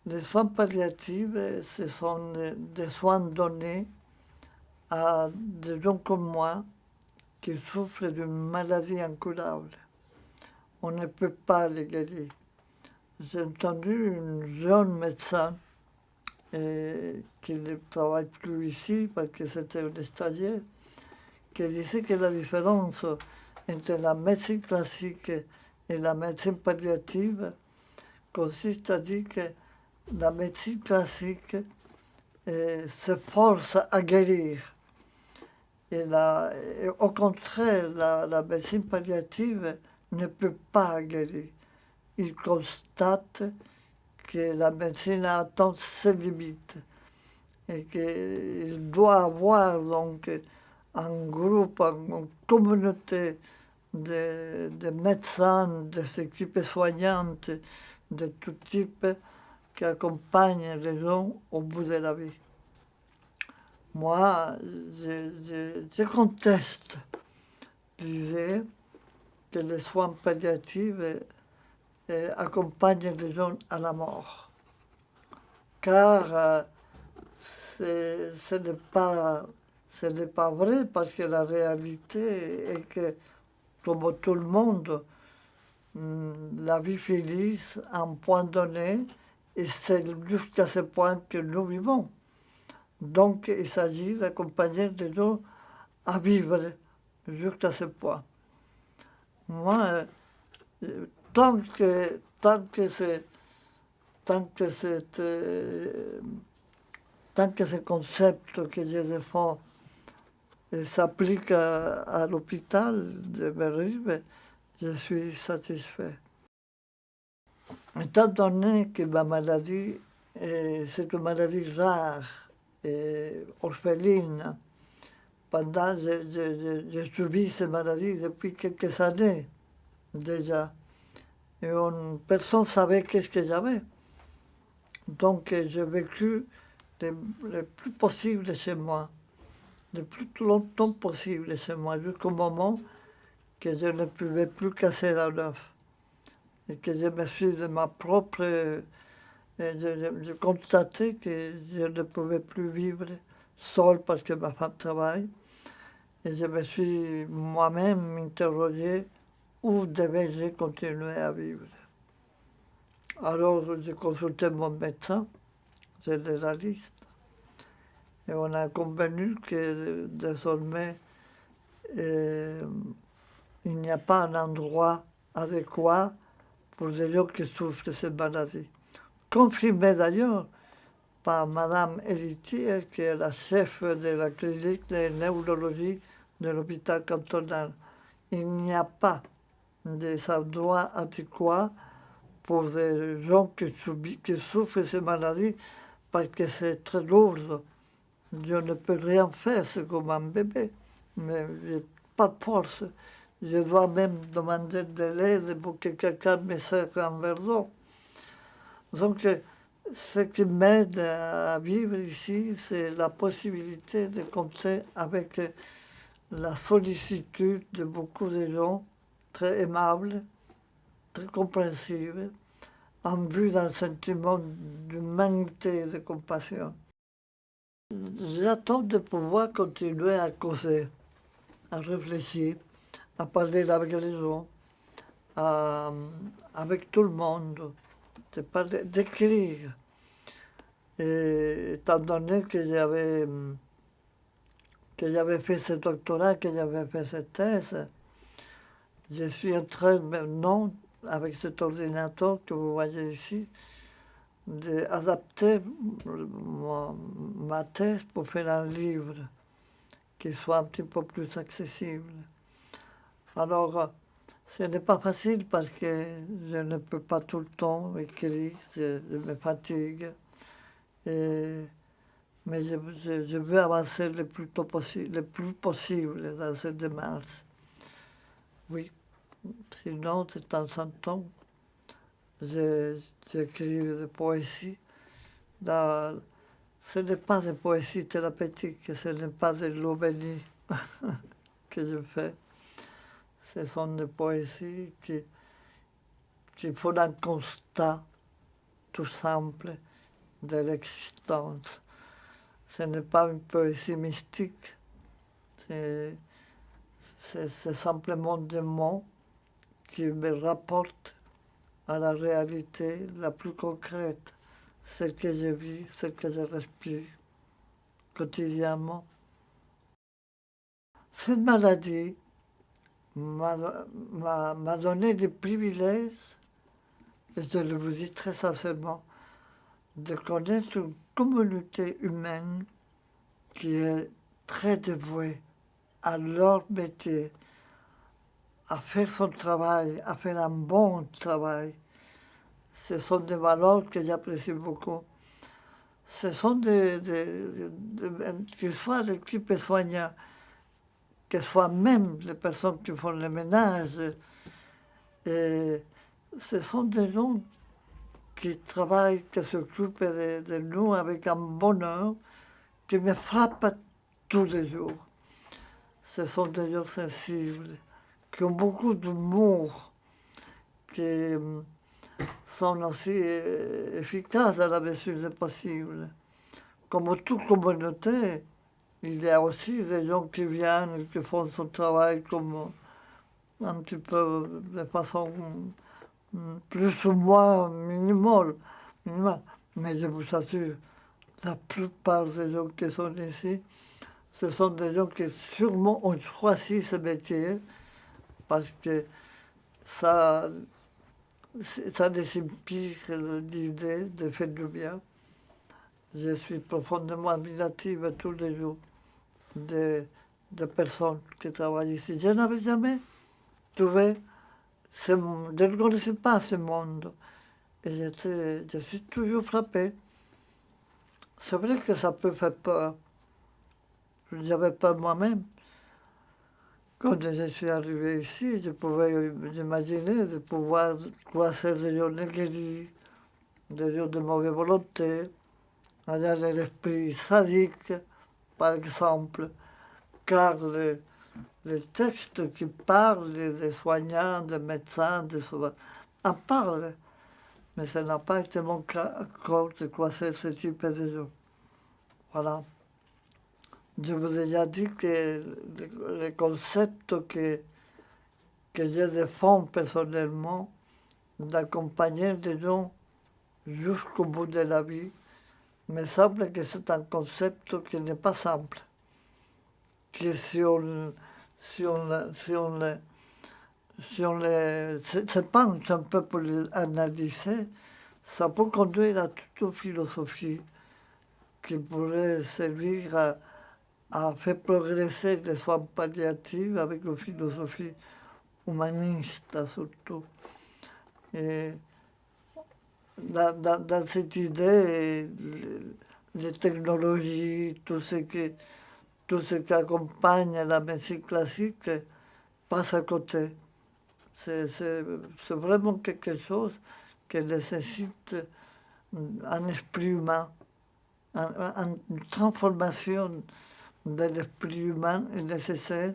Les soins palliatifs, ce sont des soins donnés à des gens comme moi qui souffrent d'une maladie incurable. On ne peut pas les guérir. J'ai entendu une jeune médecin qui ne travaille plus ici parce que c'était une stagiaire, qui disait que la différence entre la médecine classique et la médecine palliative consiste à dire que la médecine classique s'efforce à guérir. Et au contraire, la médecine palliative ne peut pas guérir. Il constate que la médecine atteint ses limites et qu'il doit avoir donc un groupe, une communauté de médecins, des équipes soignantes de tout type qui accompagnent les gens au bout de la vie. Moi, je conteste l'idée que les soins palliatifs accompagnent les gens à la mort. Car ce n'est pas vrai, parce que la réalité est que, comme tout le monde, la vie finit à un point donné, et c'est jusqu'à ce point que nous vivons. Donc, il s'agit d'accompagner les gens à vivre jusqu'à ce point. Moi, tant que ce concept que je défends s'applique à l'hôpital de Berive, je suis satisfait. Étant donné que ma maladie, c'est une maladie rare et orpheline, j'ai subi cette maladie depuis quelques années déjà. Et personne ne savait qu'est-ce que j'avais. Donc j'ai vécu le plus possible chez moi, le plus longtemps possible chez moi, jusqu'au moment que je ne pouvais plus casser la l'œuf. Et que je me suis de ma propre... J'ai constaté que je ne pouvais plus vivre seul parce que ma femme travaille. Et je me suis moi-même interrogé où devais-je continuer à vivre. Alors j'ai consulté mon médecin généraliste et on a convenu que désormais il n'y a pas un endroit adéquat pour les gens qui souffrent de cette maladie. Confirmé d'ailleurs par Madame Héritier, qui est la chef de la clinique de neurologie de l'hôpital cantonal. Il n'y a pas des endroits adéquats pour les gens qui souffrent de ces maladies parce que c'est très lourd. Je ne peux rien faire, c'est comme un bébé, mais je n'ai pas de force. Je dois même demander de l'aide pour que quelqu'un me serve un verre d'eau. Donc, ce qui m'aide à vivre ici, c'est la possibilité de compter avec la sollicitude de beaucoup de gens très aimables, très compréhensifs, en vue d'un sentiment d'humanité et de compassion. J'attends de pouvoir continuer à causer, à réfléchir, à parler avec les gens, avec tout le monde, d'écrire. Et étant donné que j'avais fait ce doctorat, que j'avais fait cette thèse, je suis en train maintenant, avec cet ordinateur que vous voyez ici, d'adapter ma thèse pour faire un livre qui soit un petit peu plus accessible. Alors, ce n'est pas facile parce que je ne peux pas tout le temps écrire, je me fatigue. Mais je veux avancer le plus possible dans cette démarche. Oui, sinon, de temps en temps, j'écris des poésies. Ce n'est pas des poésies thérapeutiques, ce n'est pas de l'eau bénie que je fais. Ce sont des poésies qui font un constat tout simple de l'existence. Ce n'est pas une poésie mystique, c'est simplement des mots qui me rapportent à la réalité la plus concrète, ce que je vis, ce que je respire quotidiennement. Cette maladie m'a donné le privilège, et je le vous dis très sincèrement, de connaître une communauté humaine qui est très dévouée à leur métier, à faire son travail, à faire un bon travail. Ce sont des valeurs que j'apprécie beaucoup. Ce sont que soit l'équipe soignante, que soit même les personnes qui font le ménage, et ce sont des gens qui travaillent, qui s'occupent de nous avec un bonheur qui me frappe tous les jours. Ce sont des gens sensibles, qui ont beaucoup d'humour, qui sont aussi efficaces à la mesure du possible. Comme toute communauté, il y a aussi des gens qui viennent et qui font son travail comme un petit peu de façon plus ou moins minimale. Mais je vous assure, la plupart des gens qui sont ici, ce sont des gens qui sûrement ont choisi ce métier parce que ça les inspire l'idée de faire du bien. Je suis profondément admirative tous les jours des personnes qui travaillent ici. Je n'avais jamais trouvé je ne connaissais pas ce monde. Et je suis toujours frappé. C'est vrai que ça peut faire peur. J'avais peur moi-même. Quand je suis arrivé ici, je pouvais imaginer de pouvoir croiser des gens guéris, des gens de mauvaise volonté, de l'esprit sadique, par exemple, car les textes qui parlent des soignants, des médecins, des sauveurs, en parlent. Mais ça n'a pas été mon cas encore de croiser ce type de gens. Voilà. Je vous ai déjà dit que le concept que je défends personnellement, d'accompagner des gens jusqu'au bout de la vie, me semble que c'est un concept qui n'est pas simple. Que si on se penche un peu pour l'analyser, ça peut conduire à toute une philosophie qui pourrait servir à faire progresser les soins palliatifs avec une philosophie humaniste surtout. Et dans cette idée, les technologies, tout ce qui accompagne la médecine classique passe à côté. C'est vraiment quelque chose qui nécessite un esprit humain, une transformation de l'esprit humain est nécessaire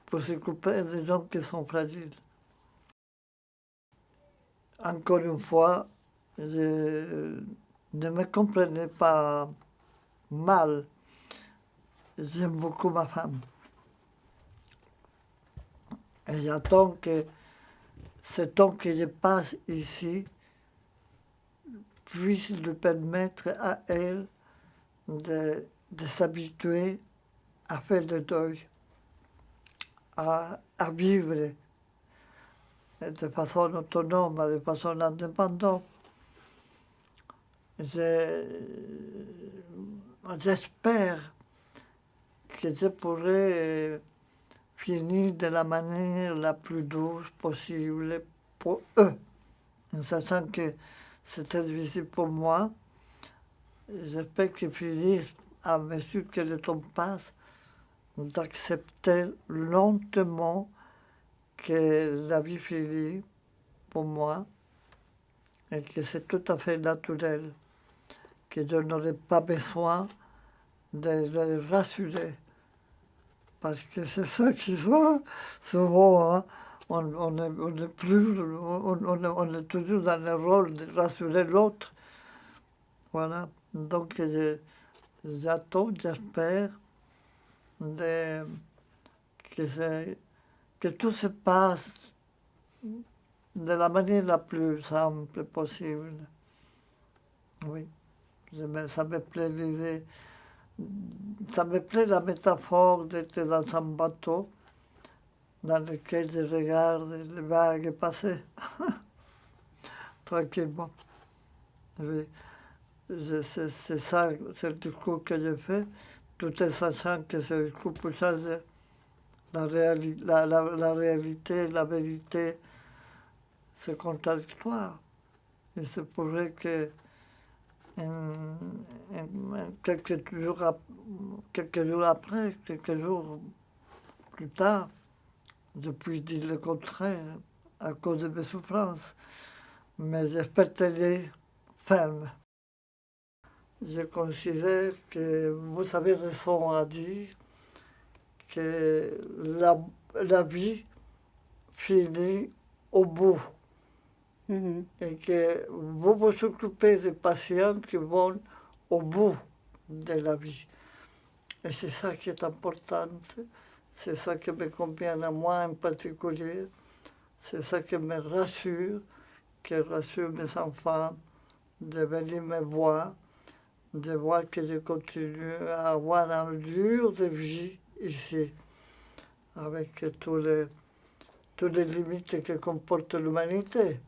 pour s'occuper des gens qui sont fragiles. Encore une fois, je ne me comprenais pas mal. J'aime beaucoup ma femme. Et j'attends que ce temps que je passe ici puisse lui permettre à elle de s'habituer à faire le deuil, à vivre de façon autonome, de façon indépendante. J'espère que je pourrai finir de la manière la plus douce possible pour eux, en sachant que c'était difficile pour moi. J'espère qu'ils finissent, à mesure que le temps passe, d'accepter lentement que la vie finit pour moi et que c'est tout à fait naturel, que je n'aurai pas besoin de les rassurer. Parce que c'est ça qui soit souvent, hein, on est plus, on est toujours dans le rôle de rassurer l'autre. Voilà. Donc j'attends, j'espère de- que, que tout se passe de la manière la plus simple possible. Oui, ça me plaît l'idée. Ça me plaît la métaphore d'être dans un bateau dans lequel je regarde les vagues passer tranquillement. Oui, c'est ça, c'est le discours que je fais, tout en sachant que ce discours peut changer. La réalité, la vérité, c'est contradictoire. Il se pourrait que quelques jours après, quelques jours plus tard, je puisse dire le contraire à cause de mes souffrances. Mais j'espère tenir ferme. Je considère que vous avez raison à dire que la vie finit au bout. Et que vous vous occupez des patients qui vont au bout de la vie. Et c'est ça qui est important. C'est ça qui me convient à moi en particulier. C'est ça qui me rassure, qui rassure mes enfants de venir me voir, de voir que je continue à avoir un lieu de vie ici, avec toutes les limites que comporte l'humanité.